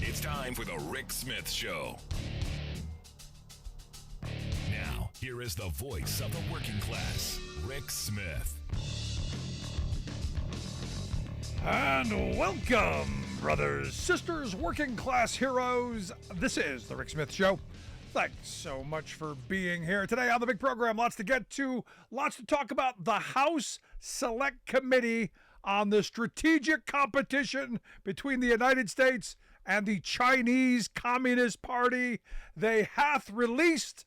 It's time for the Rick Smith Show. Now, here is the voice of the working class, Rick Smith. And welcome, brothers, sisters, working class heroes. This is the Rick Smith Show. Thanks so much for being here today on the big program. Lots to get to, lots to talk about. The House Select Committee on the strategic competition between the United States and the Chinese Communist Party. They hath released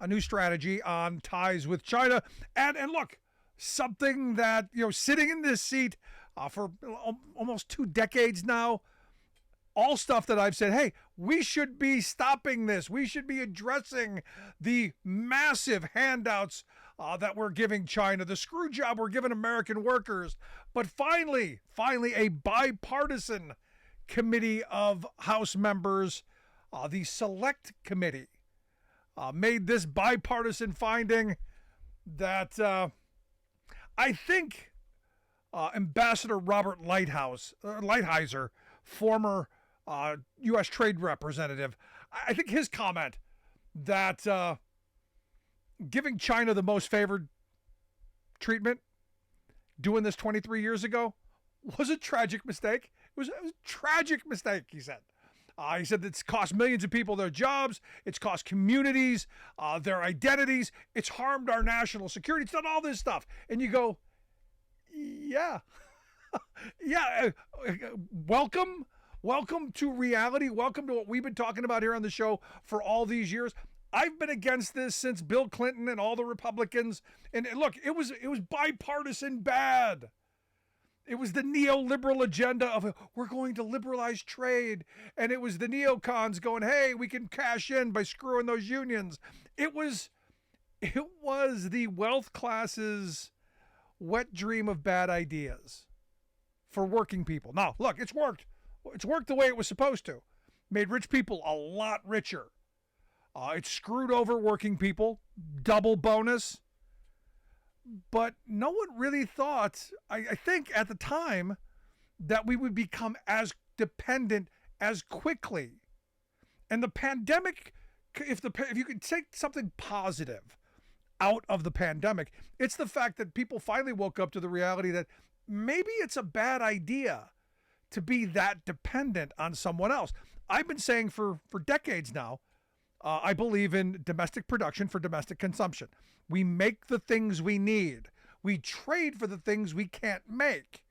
a new strategy on ties with China. And look, something that, sitting in this seat for almost 2 decades now, all stuff that I've said, hey, we should be stopping this. We should be addressing the massive handouts that we're giving China, the screw job we're giving American workers. But finally, a bipartisan committee of House members, the Select Committee, made this bipartisan finding that I think Ambassador Robert Lighthizer, former U.S. Trade Representative, I think his comment that giving China the most favored treatment, doing this 23 years ago, was a tragic mistake. It was a tragic mistake, he said. He said it's cost millions of people their jobs. It's cost communities their identities. It's harmed our national security. It's done all this stuff. And you go, yeah. Yeah. Welcome to reality. Welcome to what we've been talking about here on the show for all these years. I've been against this since Bill Clinton and all the Republicans. And look, it was bipartisan bad. It was the neoliberal agenda of we're going to liberalize trade. And it was the neocons going, hey, we can cash in by screwing those unions. It was the wealth class's wet dream of bad ideas for working people. Now, look, it's worked. It's worked the way it was supposed to. Made rich people a lot richer. It screwed over working people. Double bonus. But no one really thought, I think at the time, that we would become as dependent as quickly. And the pandemic, if you could take something positive out of the pandemic, it's the fact that people finally woke up to the reality that maybe it's a bad idea to be that dependent on someone else. I've been saying for decades now, I believe in domestic production for domestic consumption. We make the things we need. We trade for the things we can't make.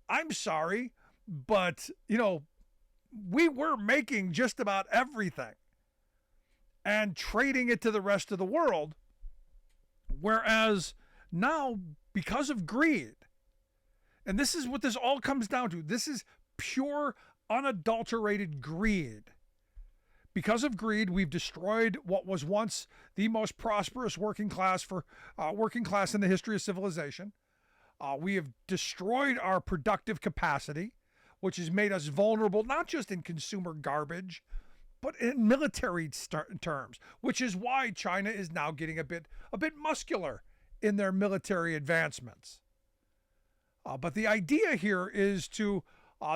I'm sorry, but, we were making just about everything and trading it to the rest of the world. Whereas now, because of greed, and this is what this all comes down to, this is pure, unadulterated greed. Because of greed, we've destroyed what was once the most prosperous working class in the history of civilization. We have destroyed our productive capacity, which has made us vulnerable, not just in consumer garbage, but in military terms, which is why China is now getting a bit muscular in their military advancements. But the idea here is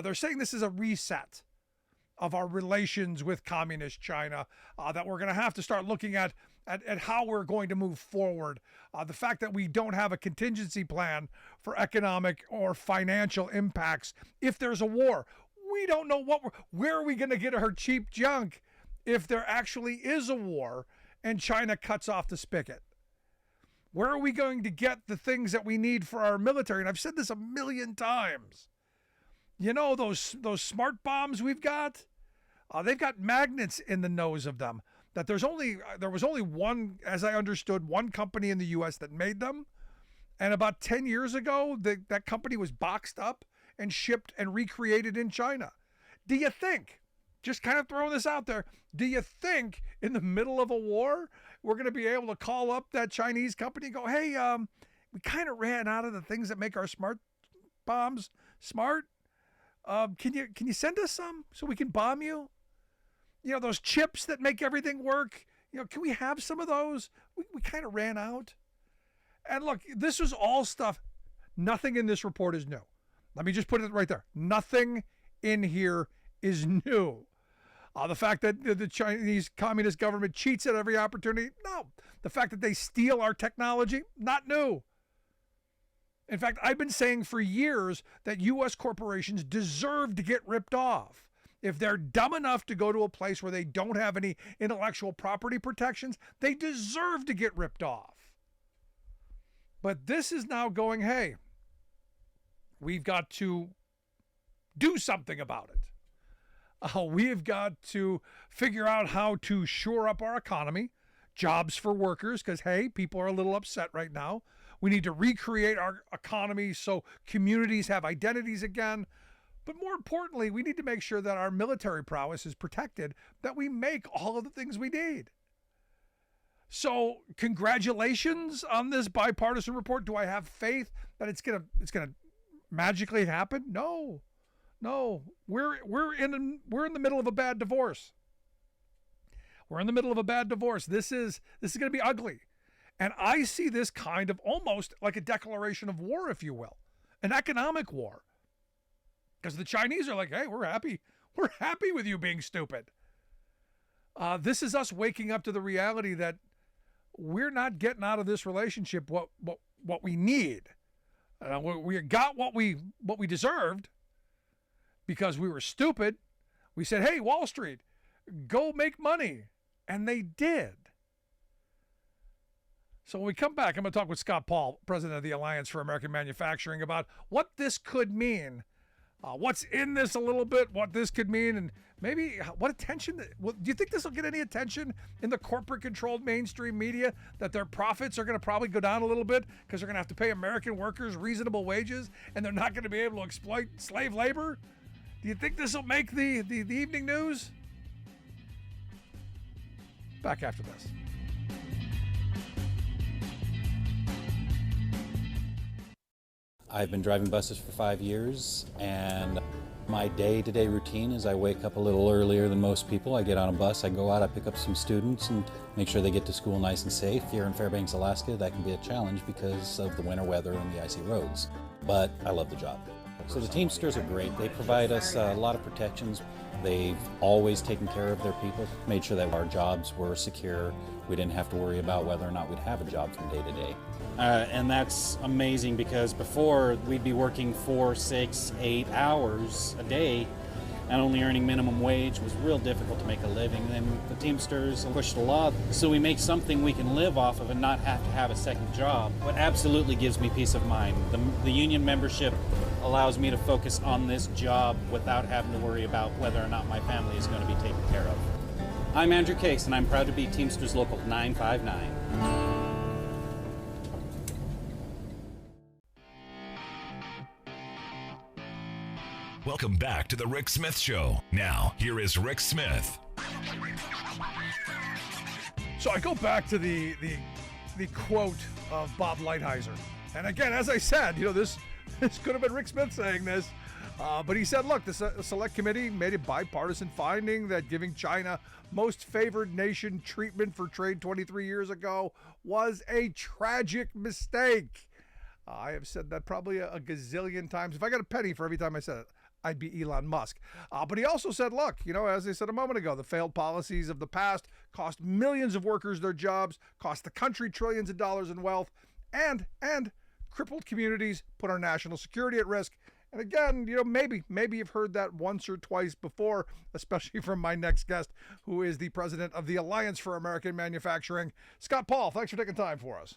they're saying this is a reset of our relations with communist China, that we're going to have to start looking at how we're going to move forward. The fact that we don't have a contingency plan for economic or financial impacts if there's a war. We don't know where are we going to get our cheap junk if there actually is a war and China cuts off the spigot. Where are we going to get the things that we need for our military? And I've said this a million times. Those smart bombs we've got, they've got magnets in the nose of them. That there was only one, as I understood, one company in the U.S. that made them. And about 10 years ago, that company was boxed up and shipped and recreated in China. Do you think, just kind of throwing this out there, do you think in the middle of a war, we're going to be able to call up that Chinese company and go, hey, we kind of ran out of the things that make our smart bombs smart. Can you send us some so we can bomb you? Those chips that make everything work. Can we have some of those? We kind of ran out. And look, this was all stuff. Nothing in this report is new. Let me just put it right there. Nothing in here is new. The fact that the Chinese Communist government cheats at every opportunity? No. The fact that they steal our technology? Not new. In fact, I've been saying for years that U.S. corporations deserve to get ripped off. If they're dumb enough to go to a place where they don't have any intellectual property protections, they deserve to get ripped off. But this is now going, hey, we've got to do something about it. We've got to figure out how to shore up our economy, jobs for workers, because, hey, people are a little upset right now. We need to recreate our economy so communities have identities again. But more importantly, we need to make sure that our military prowess is protected, that we make all of the things we need. So congratulations on this bipartisan report. Do I have faith that it's gonna magically happen? No. We're in the middle of a bad divorce. We're in the middle of a bad divorce. This is going to be ugly. And I see this kind of almost like a declaration of war, if you will, an economic war. Because the Chinese are like, hey, we're happy. We're happy with you being stupid. This is us waking up to the reality that we're not getting out of this relationship what we need. We got what we deserved because we were stupid. We said, hey, Wall Street, go make money. And they did. So when we come back, I'm going to talk with Scott Paul, president of the Alliance for American Manufacturing, about what this could mean, what's in this a little bit, what this could mean, and maybe what attention. Do you think this will get any attention in the corporate-controlled mainstream media, that their profits are going to probably go down a little bit because they're going to have to pay American workers reasonable wages and they're not going to be able to exploit slave labor? Do you think this will make the evening news? Back after this. I've been driving buses for 5 years, and my day-to-day routine is I wake up a little earlier than most people. I get on a bus, I go out, I pick up some students and make sure they get to school nice and safe. Here in Fairbanks, Alaska, that can be a challenge because of the winter weather and the icy roads. But I love the job. So the Teamsters are great. They provide us a lot of protections. They've always taken care of their people, made sure that our jobs were secure. We didn't have to worry about whether or not we'd have a job from day to day. And that's amazing because before we'd be working 4, 6, 8 hours a day and only earning minimum wage was real difficult to make a living. And the Teamsters pushed a lot so we make something we can live off of and not have to have a second job. What absolutely gives me peace of mind, the union membership allows me to focus on this job without having to worry about whether or not my family is going to be taken care of. I'm Andrew Case, and I'm proud to be Teamsters Local 959. Welcome back to the Rick Smith Show. Now, here is Rick Smith. So I go back to the quote of Bob Lighthizer. And again, as I said, this could have been Rick Smith saying this. But he said, look, the Select Committee made a bipartisan finding that giving China most favored nation treatment for trade 23 years ago was a tragic mistake. I have said that probably a gazillion times. If I got a penny for every time I said it, I'd be Elon Musk. But he also said, look, as I said a moment ago, the failed policies of the past cost millions of workers their jobs, cost the country trillions of dollars in wealth, and crippled communities, put our national security at risk. And again, maybe you've heard that once or twice before, especially from my next guest, who is the president of the Alliance for American Manufacturing, Scott Paul. Thanks for taking time for us.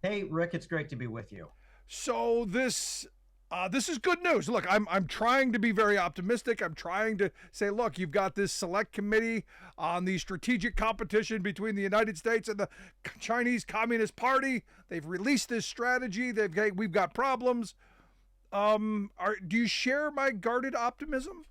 Hey, Rick, it's great to be with you. So this is good news. Look, I'm trying to be very optimistic. I'm trying to say, look, you've got this select committee on the strategic competition between the United States and the Chinese Communist Party. They've released this strategy. We've got problems. Do you share my guarded optimism?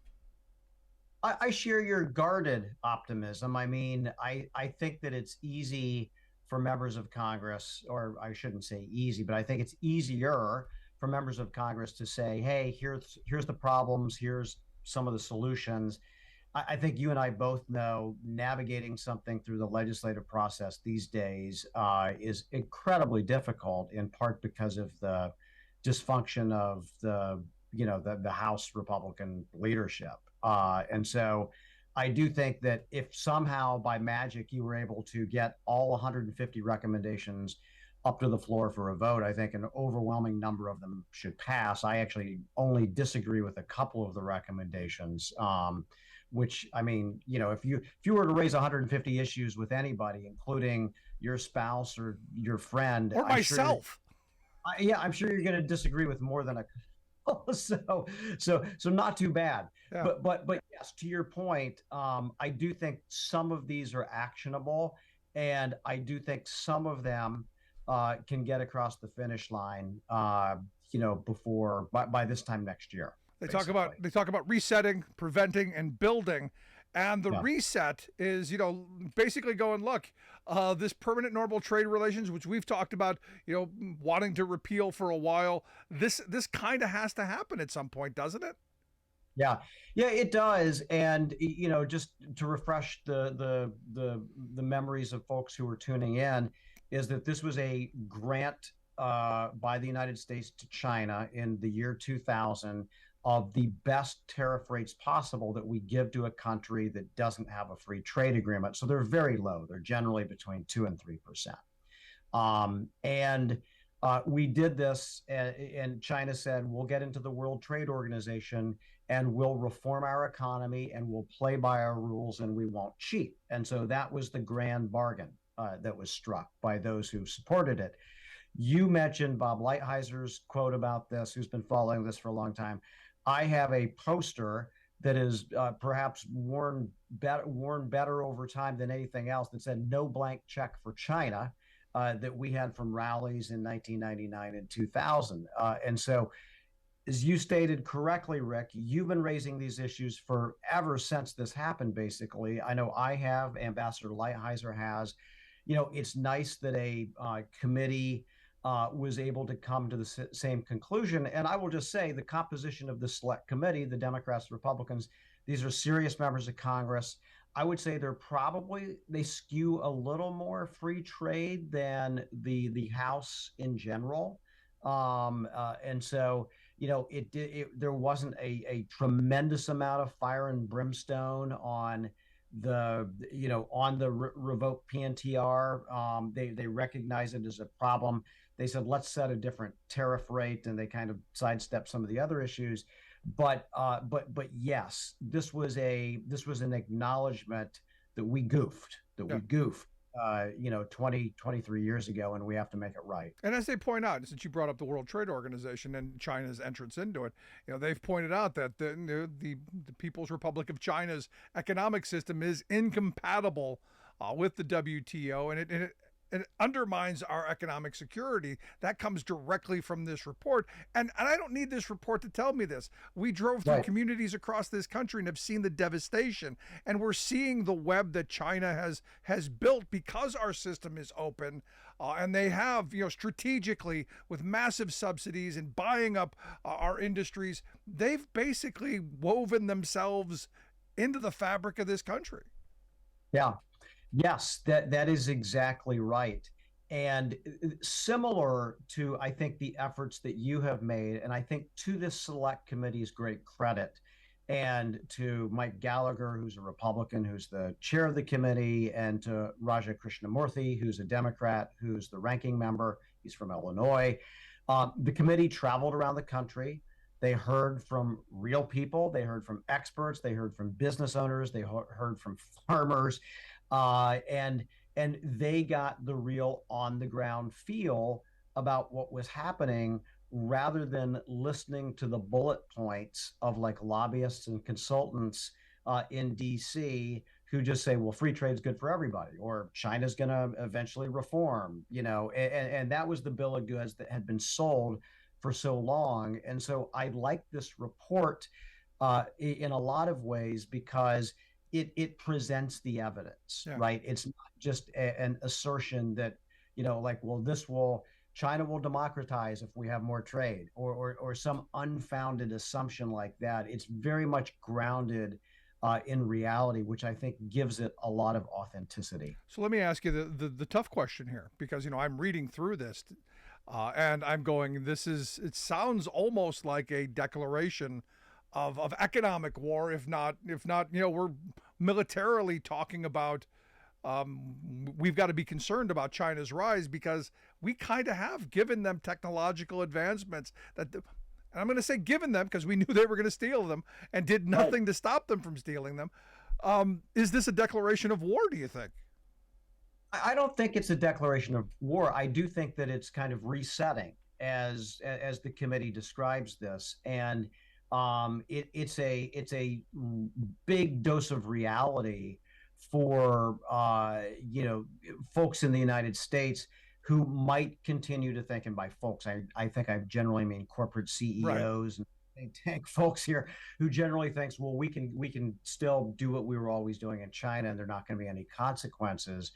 I share your guarded optimism. I mean, I think that it's easy for members of Congress, or I shouldn't say easy, but I think it's easier for members of Congress to say, hey, here's the problems, here's some of the solutions. I think you and I both know navigating something through the legislative process these days is incredibly difficult, in part because of the dysfunction of the House Republican leadership. And so I do think that if somehow by magic you were able to get all 150 recommendations up to the floor for a vote, I think an overwhelming number of them should pass. I actually only disagree with a couple of the recommendations. Which I mean, if you were to raise 150 issues with anybody, including your spouse or your friend, Or myself. I'm sure you're going to disagree with more than a so not too bad. Yeah. But yes, to your point, I do think some of these are actionable, and I do think some of them can get across the finish line, before by this time next year. They talk about resetting, preventing, and building. And the Yeah. reset is, basically going, look, this permanent normal trade relations, which we've talked about, wanting to repeal for a while, this kind of has to happen at some point, doesn't it? Yeah, yeah, it does. And just to refresh the memories of folks who are tuning in, is that this was a grant by the United States to China in the year 2000 of the best tariff rates possible that we give to a country that doesn't have a free trade agreement. So they're very low. They're generally between 2 and 3%. And we did this, and China said, we'll get into the World Trade Organization and we'll reform our economy and we'll play by our rules and we won't cheat. And so that was the grand bargain that was struck by those who supported it. You mentioned Bob Lighthizer quote about this, who's been following this for a long time. I have a poster that is perhaps worn better over time than anything else that said "No blank check for China," that we had from rallies in 1999 and 2000. And so, as you stated correctly, Rick, you've been raising these issues forever since this happened, basically. I know I have, Ambassador Lighthizer has. It's nice that a committee was able to come to the same conclusion. And I will just say the composition of the select committee, the Democrats, Republicans, these are serious members of Congress. I would say they skew a little more free trade than the House in general. And so, there wasn't a tremendous amount of fire and brimstone on the revoked PNTR. They recognize it as a problem. They said, let's set a different tariff rate, and they kind of sidestepped some of the other issues. But yes, this was an acknowledgement that we goofed, 23 years ago, and we have to make it right. And as they point out, since you brought up the World Trade Organization and China's entrance into it, they've pointed out that the People's Republic of China's economic system is incompatible with the WTO, and it undermines our economic security. That comes directly from this report. And I don't need this report to tell me this. We drove through communities across this country and have seen the devastation. And we're seeing the web that China has built because our system is open. And they have, strategically, with massive subsidies and buying up our industries, they've basically woven themselves into the fabric of this country. Yeah. Yes, that is exactly right. And similar to, I think, the efforts that you have made, and I think to this select committee's great credit, and to Mike Gallagher, who's a Republican, who's the chair of the committee, and to Raja Krishnamurthy, who's a Democrat, who's the ranking member. He's from Illinois. The committee traveled around the country. They heard from real people. They heard from experts. They heard from business owners. They heard from farmers. And they got the real on the ground feel about what was happening, rather than listening to the bullet points of like lobbyists and consultants in DC who just say, well, free trade is good for everybody, or China's going to eventually reform, and that was the bill of goods that had been sold for so long. And so I like this report in a lot of ways, because it presents the evidence, right? It's not just an assertion that, China will democratize if we have more trade, or some unfounded assumption like that. It's very much grounded in reality, which I think gives it a lot of authenticity. So let me ask you the tough question here, because, I'm reading through this and I'm going, it sounds almost like a declaration of economic war, if not, we're militarily talking about. We've got to be concerned about China's rise because we kind of have given them technological advancements and I'm going to say given them because we knew they were going to steal them and did nothing to stop them from stealing them. Is this a declaration of war, do you think? I don't think it's a declaration of war. I do think that it's kind of resetting as the committee describes this, and it's a big dose of reality for folks in the United States who might continue to think, and by folks, I think I generally mean corporate CEOs and think tank folks here who generally thinks, well, we can still do what we were always doing in China, and there are not going to be any consequences.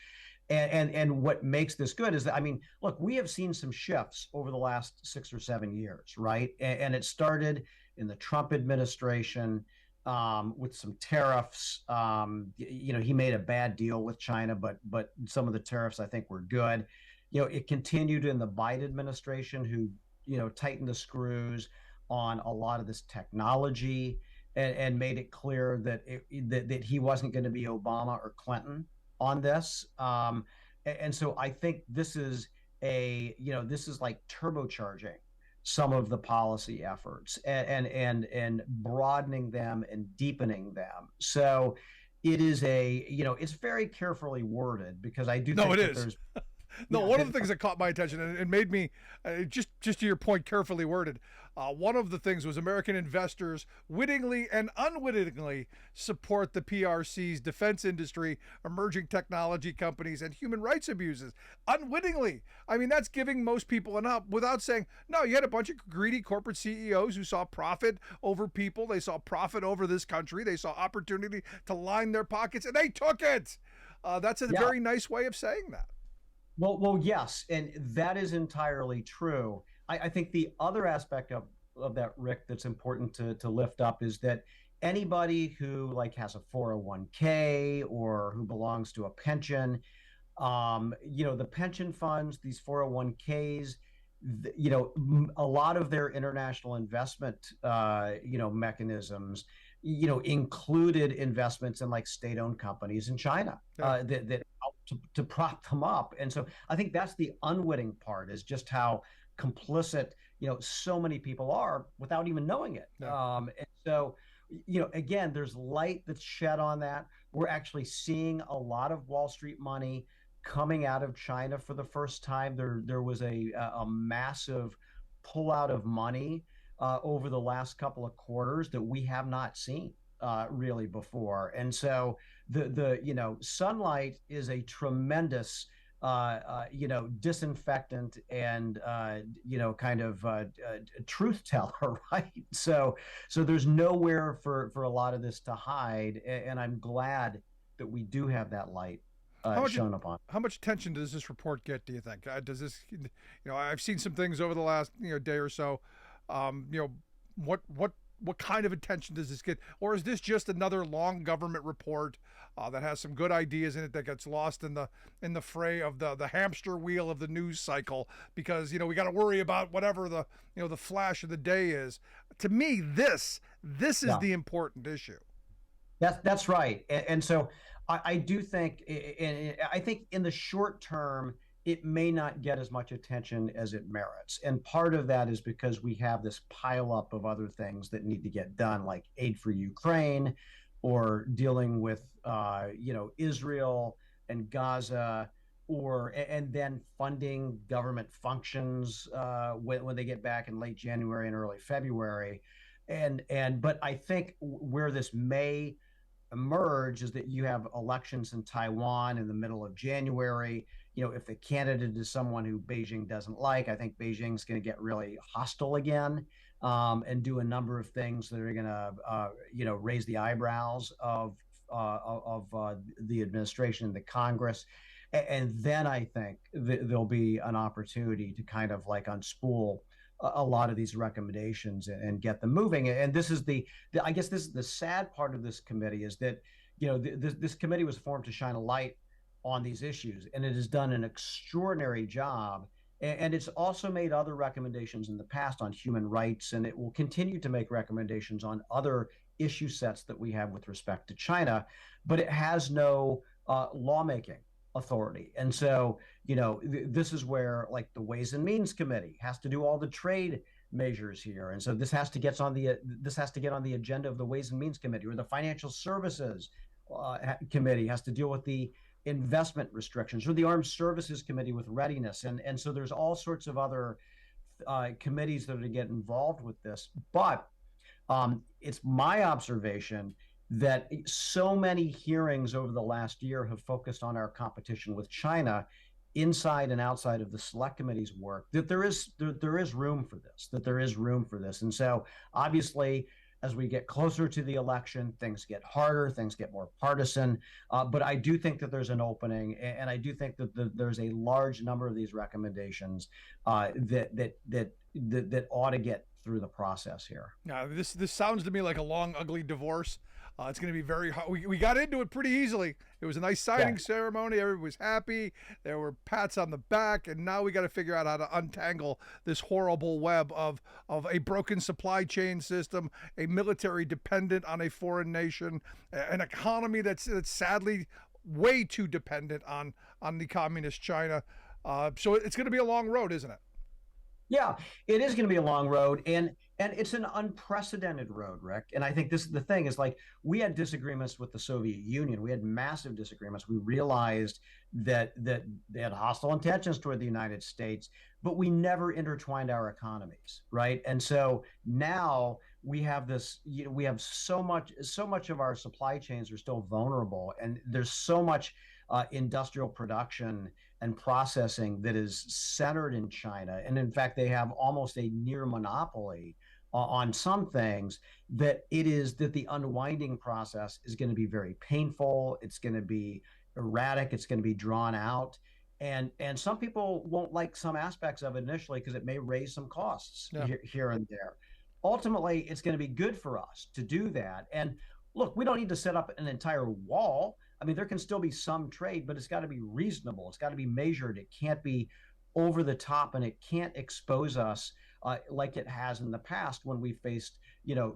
And what makes this good is that, I mean, look, we have seen some shifts over the last 6 or 7 years, right? And it started in the Trump administration with some tariffs. He made a bad deal with China, but some of the tariffs I think were good. It continued in the Biden administration, who tightened the screws on a lot of this technology and made it clear that that he wasn't going to be Obama or Clinton on this. And so I think this is like turbocharging some of the policy efforts and broadening them and deepening them. So it is it's very carefully worded because I do think that there's No, one of the things that caught my attention and made me, just to your point, carefully worded, one of the things was American investors wittingly and unwittingly support the PRC's defense industry, emerging technology companies, and human rights abuses. Unwittingly. I mean, that's giving most people an up without saying, no, you had a bunch of greedy corporate CEOs who saw profit over people. They saw profit over this country. They saw opportunity to line their pockets, and they took it. That's a very nice way of saying that. Well, yes, and that is entirely true. I think the other aspect of that, Rick, that's important to lift up is that anybody who has a 401k or who belongs to a pension, the pension funds, these 401ks, a lot of their international investment, mechanisms, included investments in state-owned companies in China that help to prop them up. And so I think that's the unwitting part, is just how complicit, so many people are without even knowing it. And so, again, there's light that's shed on that. We're actually seeing a lot of Wall Street money coming out of China for the first time. There was a massive pullout of money over the last couple of quarters that we have not seen really before. And so the sunlight is a tremendous disinfectant and kind of truth teller, right? So there's nowhere for a lot of this to hide, and I'm glad that we do have that light shown upon. How much attention does this report get, do you think? Does this, I've seen some things over the last day or so. What kind of attention does this get, or is this just another long government report that has some good ideas in it that gets lost in the fray of the hamster wheel of the news cycle? Because we got to worry about whatever the flash of the day is. To me, this is the important issue. That's right, and so I do think, and I think in the short term, it may not get as much attention as it merits. And part of that is because we have this pileup of other things that need to get done, like aid for Ukraine or dealing with, Israel and Gaza, and then funding government functions when they get back in late January and early February. But I think where this may emerge is that you have elections in Taiwan in the middle of January. If the candidate is someone who Beijing doesn't like, I think Beijing's going to get really hostile again and do a number of things that are going to, raise the eyebrows of the administration and the Congress. And then I think there'll be an opportunity to kind of unspool a lot of these recommendations and get them moving. And this is I guess this is the sad part of this committee, is that, this committee was formed to shine a light on these issues, and it has done an extraordinary job And it's also made other recommendations in the past on human rights, and it will continue to make recommendations on other issue sets that we have with respect to China, but it has no lawmaking authority. And so, this is where, like, the Ways and Means Committee has to do all the trade measures here, and so this has to get on the agenda of the Ways and Means Committee, or the Financial Services Committee has to deal with the investment restrictions, or the Armed Services Committee with readiness, and so there's all sorts of other committees that are to get involved with this. But it's my observation that so many hearings over the last year have focused on our competition with China, inside and outside of the select committee's work, that there is room for this. And so obviously, as we get closer to the election, things get harder, things get more partisan. But I do think that there's an opening, and I do think that there's a large number of these recommendations that ought to get through the process here. Now, this sounds to me like a long, ugly divorce. It's going to be very hard. We got into it pretty easily. It was a nice signing ceremony. Everybody was happy. There were pats on the back, and now we got to figure out how to untangle this horrible web of a broken supply chain system, a military dependent on a foreign nation, an economy that's sadly way too dependent on the communist China. So it's going to be a long road, isn't it? Yeah, it is going to be a long road, and it's an unprecedented road, Rick. And I think this is the thing, is like, we had disagreements with the Soviet Union. We had massive disagreements. We realized that they had hostile intentions toward the United States, but we never intertwined our economies, right? And so now we have this, we have so much of our supply chains are still vulnerable, and there's so much industrial production and processing that is centered in China. And in fact, they have almost a near monopoly on some things, that the unwinding process is going to be very painful. It's going to be erratic. It's going to be drawn out. And some people won't like some aspects of it initially, because it may raise some costs here and there. Ultimately, it's going to be good for us to do that. And look, we don't need to set up an entire wall. I mean, there can still be some trade, but it's got to be reasonable. It's got to be measured. It can't be over the top, and it can't expose us like it has in the past, when we faced,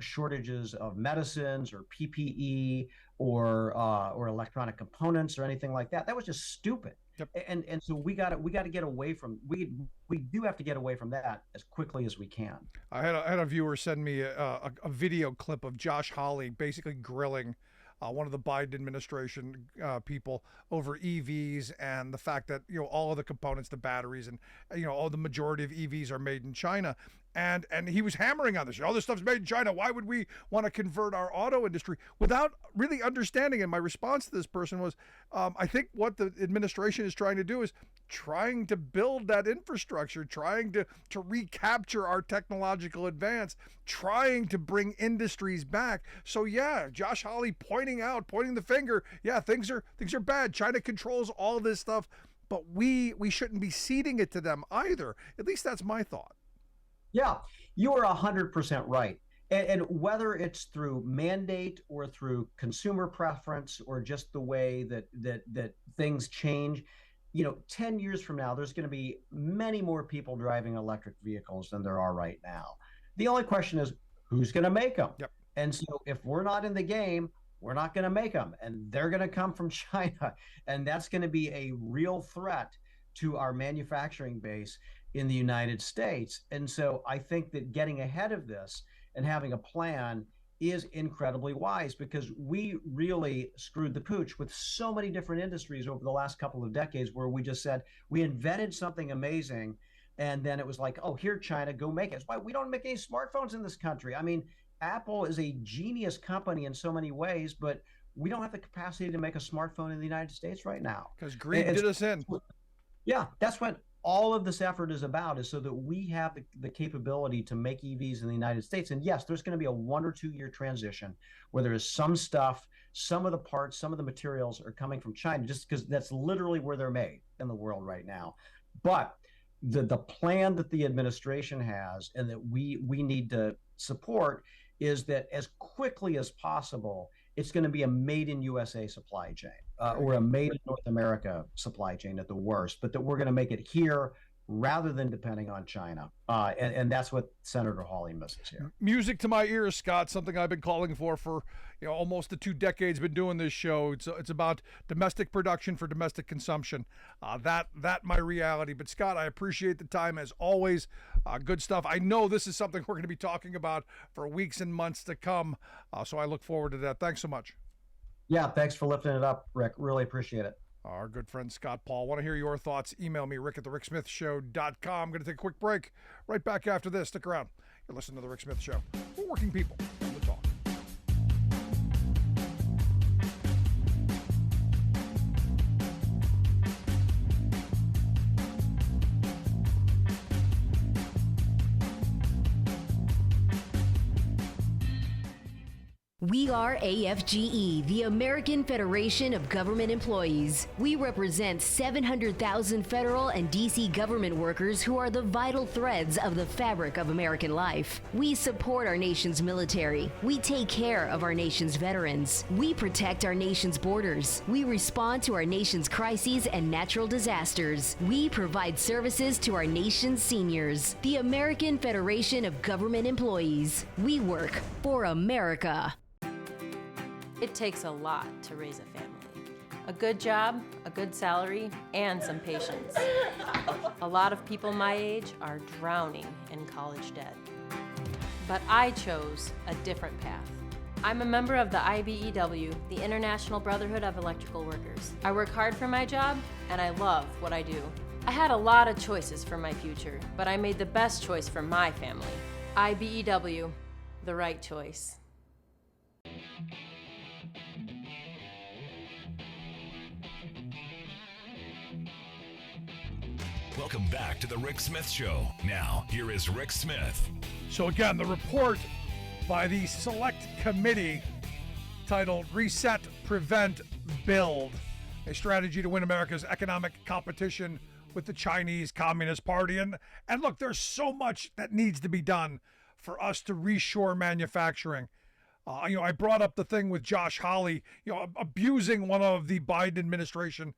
shortages of medicines or PPE or electronic components or anything like that. That was just stupid. Yep. And so we got to get away from, we do have to get away from that as quickly as we can. I had a viewer send me a video clip of Josh Hawley basically grilling one of the Biden administration people over EVs, and the fact that all of the components, the batteries, and all the majority of EVs are made in China, and he was hammering on this. All this stuff's made in China. Why would we want to convert our auto industry, without really understanding? And my response to this person was, I think what the administration is trying to do is trying to build that infrastructure, trying to recapture our technological advance, trying to bring industries back. So yeah, Josh Hawley pointing the finger. Yeah, things are bad. China controls all this stuff, but we shouldn't be ceding it to them either. At least that's my thought. Yeah, you are 100% right. And whether it's through mandate or through consumer preference, or just the way that things change, 10 years from now, there's going to be many more people driving electric vehicles than there are right now. The only question is, who's going to make them? Yep. And so if we're not in the game, we're not going to make them, and they're going to come from China. And that's going to be a real threat to our manufacturing base in the United States. And so I think that getting ahead of this and having a plan is incredibly wise, because we really screwed the pooch with so many different industries over the last couple of decades, where we just said we invented something amazing, and then it was like, oh, here, China, go make it. It's why we don't make any smartphones in this country. I mean, Apple is a genius company in so many ways, but we don't have the capacity to make a smartphone in the United States right now. Because greed did us in. Yeah, that's what all of this effort is about, is so that we have the capability to make EVs in the United States. And yes, there's going to be a 1 or 2 year transition where there is some stuff, some of the parts, some of the materials are coming from China, just because that's literally where they're made in the world right now. But the plan that the administration has, and that we need to support, is that as quickly as possible, it's going to be a made in USA supply chain, or a made in North America supply chain at the worst, but that we're going to make it here rather than depending on China. And that's what Senator Hawley misses here. Music to my ears, Scott, something I've been calling for almost the 2 decades been doing this show. It's about domestic production for domestic consumption. That my reality. But Scott, I appreciate the time as always. Good stuff. I know this is something we're going to be talking about for weeks and months to come. So I look forward to that. Thanks so much. Yeah, thanks for lifting it up, Rick. Really appreciate it. Our good friend Scott Paul. Want to hear your thoughts? Email me, rick@thericksmithshow.com. I'm going to take a quick break. Right back after this. Stick around. You're listening to The Rick Smith Show. For working people on the talk. We are AFGE, the American Federation of Government Employees. We represent 700,000 federal and D.C. government workers who are the vital threads of the fabric of American life. We support our nation's military. We take care of our nation's veterans. We protect our nation's borders. We respond to our nation's crises and natural disasters. We provide services to our nation's seniors. The American Federation of Government Employees. We work for America. It takes a lot to raise a family. A good job, a good salary, and some patience. A lot of people my age are drowning in college debt. But I chose a different path. I'm a member of the IBEW, the International Brotherhood of Electrical Workers. I work hard for my job, and I love what I do. I had a lot of choices for my future, but I made the best choice for my family. IBEW, the right choice. Welcome back to the Rick Smith Show. Now, here is Rick Smith. So again, the report by the Select Committee titled Reset, Prevent, Build, a strategy to win America's economic competition with the Chinese Communist Party. And look, there's so much that needs to be done for us to reshore manufacturing. I brought up the thing with Josh Hawley, abusing one of the Biden administration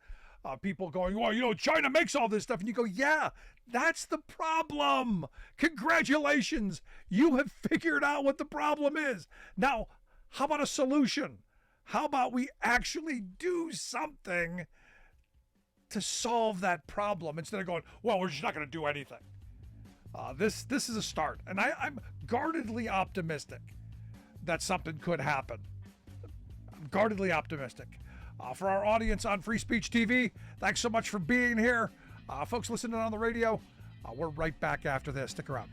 people going, well, China makes all this stuff. And you go, yeah, that's the problem. Congratulations. You have figured out what the problem is. Now, how about a solution? How about we actually do something to solve that problem instead of going, well, we're just not going to do anything. This is a start. And I'm guardedly optimistic that something could happen. I'm guardedly optimistic. For our audience on Free Speech TV, thanks so much for being here. Folks listening on the radio, we're right back after this. Stick around.